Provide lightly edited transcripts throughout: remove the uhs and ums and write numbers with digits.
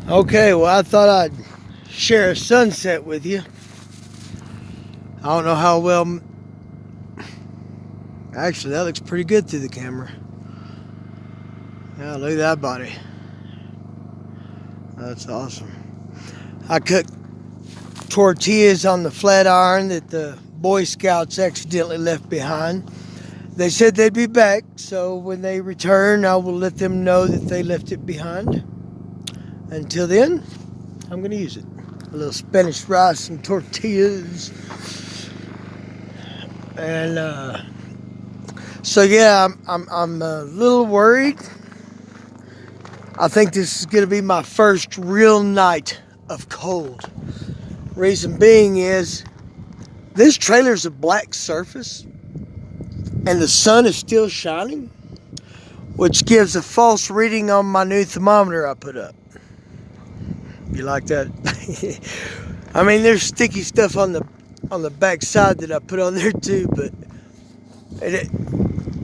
Okay, well, I thought I'd share a sunset with you. I don't know how well. Actually, that looks pretty good through the camera. Yeah, look at that body. That's awesome. I cooked tortillas on the flat iron that the Boy Scouts accidentally left behind. They said they'd be back, so when they return, I will let them know that they left it behind. Until then, I'm going to use it. A little Spanish rice and tortillas. And so yeah, I'm a little worried. I think this is going to be my first real night of cold. Reason being is this trailer's a black surface and the sun is still shining, which gives a false reading on my new thermometer I put up. You like that? I mean, there's sticky stuff on the back side that I put on there too, but I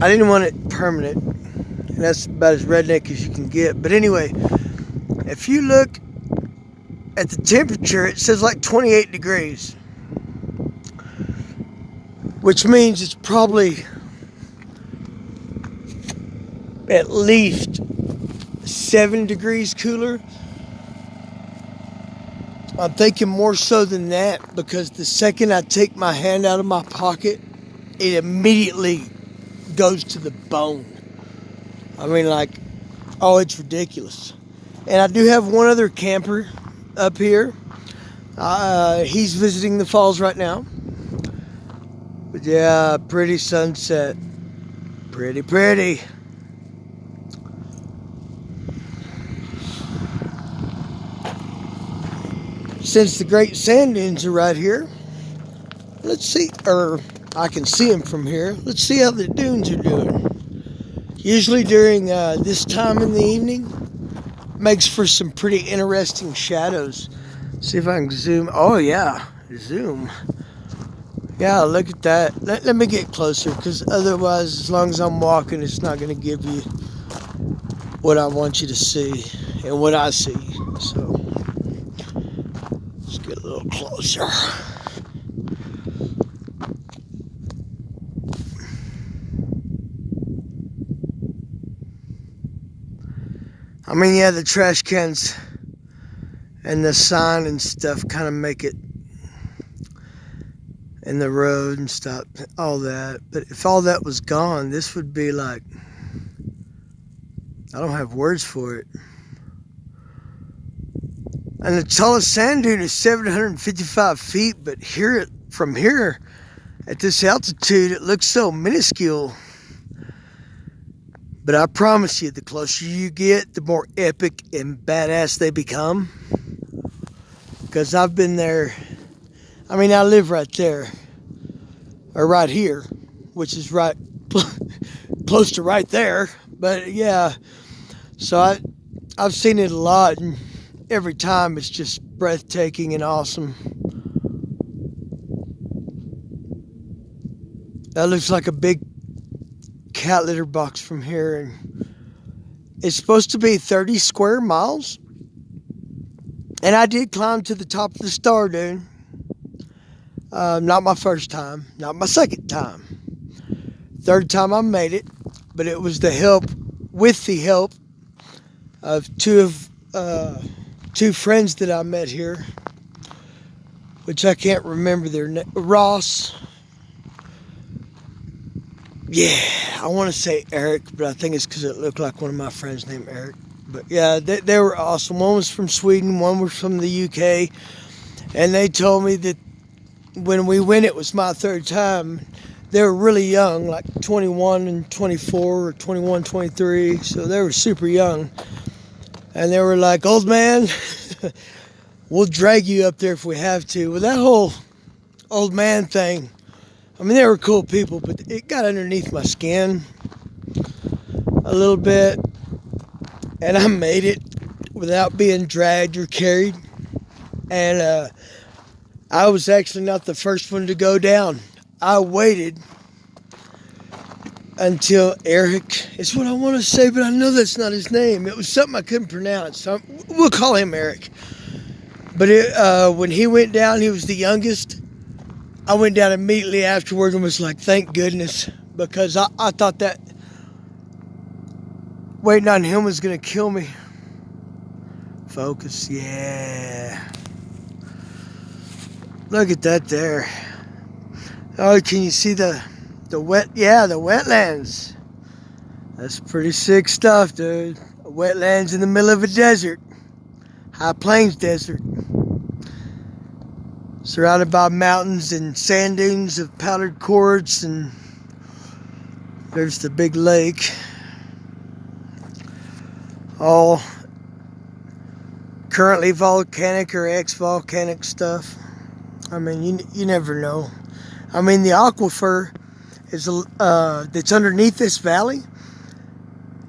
didn't want it permanent, and that's about as redneck as you can get. But anyway, if you look at the temperature, it says like 28 degrees, which means it's probably at least 7 degrees cooler. I'm thinking more so than that, because the second I take my hand out of my pocket, it immediately goes to the bone. I mean, like, oh, it's ridiculous. And I do have one other camper up here. He's visiting the falls right now. But yeah, pretty sunset. Pretty. Since the Great Sand Dunes are right here, let's see, or I can see them from here. Let's see how the dunes are doing. Usually during this time in the evening, makes for some pretty interesting shadows. See if I can zoom. Oh yeah, zoom. Yeah, look at that. Let me get closer, because otherwise, as long as I'm walking, it's not going to give you what I want you to see and what I see. So let's get a little closer. I mean, yeah, the trash cans and the sign and stuff kind of make it, and the road and stuff, all that. But if all that was gone, this would be like, I don't have words for it. And the tallest sand dune is 755 feet, but from here, at this altitude, it looks so minuscule. But I promise you, the closer you get, the more epic and badass they become. Because I've been there. I mean, I live right there, or right here, which is right close to right there. But yeah, so I've seen it a lot, and every time it's just breathtaking and awesome. That looks like a big cat litter box from here, and it's supposed to be 30 square miles. And I did climb to the top of the Star Dune. Not my first time, not my second time. Third time I made it, but it was with the help of two friends that I met here, which I can't remember their name. Ross. Yeah, I want to say Eric, but I think it's because it looked like one of my friends named Eric. But yeah, they were awesome. One was from Sweden, one was from the UK. And they told me that when we went, it was my third time. They were really young, like 21 and 24, or 21, 23. So they were super young. And they were like, old man, we'll drag you up there if we have to. Well, that whole old man thing, I mean, they were cool people, but it got underneath my skin a little bit. And I made it without being dragged or carried. And I was actually not the first one to go down. I waited until Eric is what I want to say, but I know that's not his name. It was something I couldn't pronounce. So we'll call him Eric. But when he went down, he was the youngest. I went down immediately afterward and was like, thank goodness, because I thought that waiting on him was going to kill me. Focus, yeah. Look at that there. Oh, can you see the wetlands? That's pretty sick stuff, dude. Wetlands in the middle of a desert. High Plains Desert. Surrounded by mountains and sand dunes of powdered quartz, and there's the big lake. All currently volcanic or ex-volcanic stuff. I mean, you never know. I mean, the aquifer is that's underneath this valley,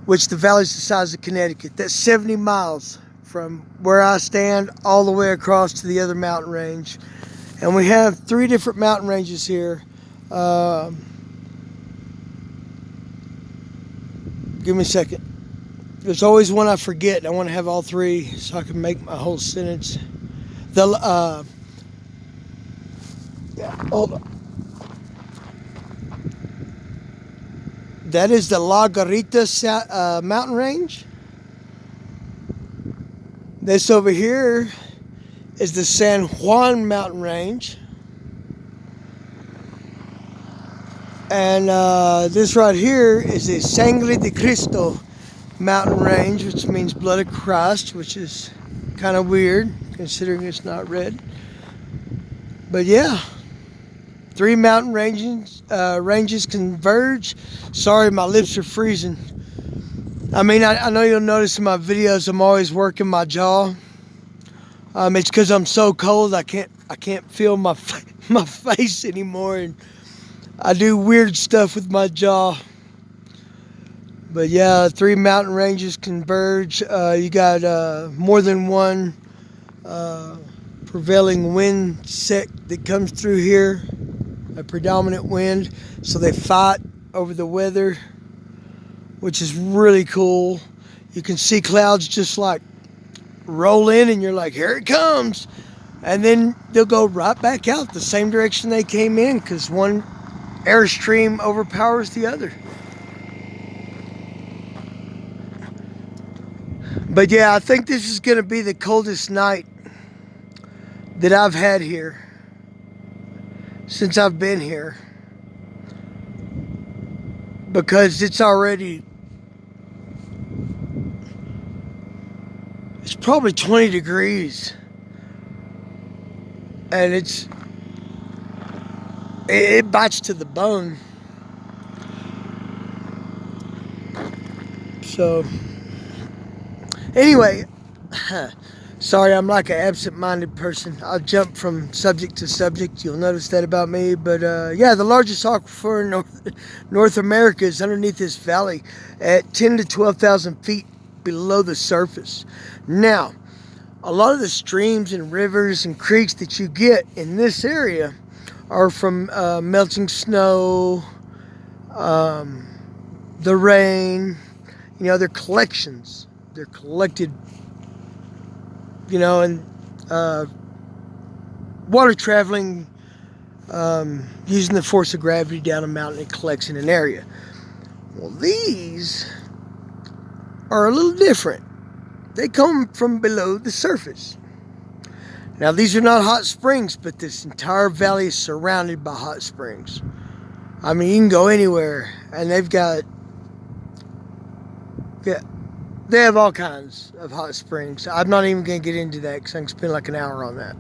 which the valley's the size of Connecticut. That's 70 miles from where I stand all the way across to the other mountain range. And we have 3 different mountain ranges here. Give me a second. There's always one I forget. I want to have all 3 so I can make my whole sentence. Hold on. That is the La Garita mountain range. This over here is the San Juan mountain range. And this right here is the Sangre de Cristo mountain range, which means blood of Christ, which is kind of weird considering it's not red. But yeah, 3 mountain ranges converge. Sorry, my lips are freezing. I mean, I know you'll notice in my videos I'm always working my jaw. It's because I'm so cold I can't feel my face anymore, and I do weird stuff with my jaw. But yeah, 3 mountain ranges converge. You got more than one prevailing wind sect that comes through here, a predominant wind. So they fight over the weather, which is really cool. You can see clouds just like roll in, and you're like, here it comes. And then they'll go right back out the same direction they came in, because one airstream overpowers the other. But yeah, I think this is going to be the coldest night that I've had here since I've been here, because it's probably 20 degrees, and it bites to the bone. So anyway, sorry, I'm like an absent-minded person. I'll jump from subject to subject. You'll notice that about me. But yeah, the largest aquifer in North America is underneath this valley at 10 to 12,000 feet below the surface. Now, a lot of the streams and rivers and creeks that you get in this area are from melting snow, the rain. You know, they're collections. They're collected, you know, and water traveling using the force of gravity down a mountain, it collects in an area. Well, these are a little different. They come from below the surface. Now, these are not hot springs, but this entire valley is surrounded by hot springs. I mean, you can go anywhere, and they have all kinds of hot springs. I'm not even going to get into that because I can spend like an hour on that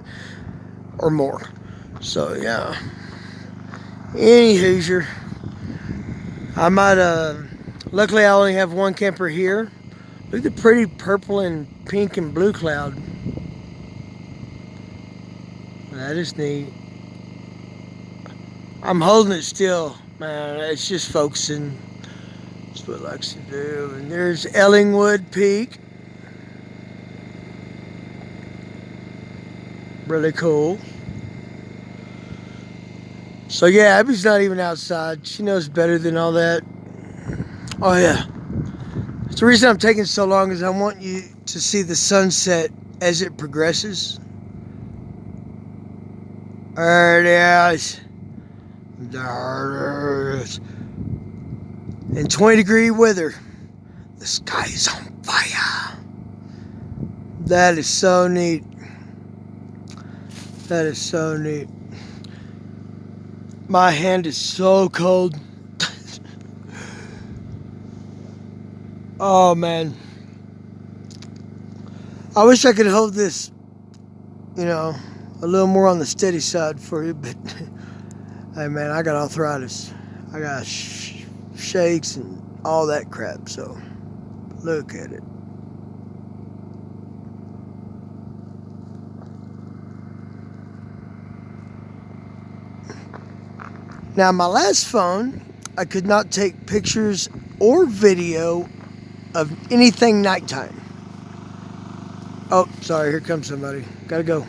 or more. So, yeah. Any Hoosier. I might, luckily I only have one camper here. Look at the pretty purple and pink and blue cloud. That is neat. I'm holding it still, man. It's just focusing. That's what it likes to do. And there's Ellingwood Peak. Really cool. So yeah, Abby's not even outside. She knows better than all that. Oh yeah. The reason I'm taking so long is I want you to see the sunset as it progresses. There it is. There it is. In 20-degree weather, the sky is on fire. That is so neat. That is so neat. My hand is so cold. Oh man. I wish I could hold this, a little more on the steady side for you, but hey man, I got arthritis. I got shakes and all that crap, so look at it. Now my last phone, I could not take pictures or video of anything nighttime. Oh, sorry, here comes somebody. Gotta go.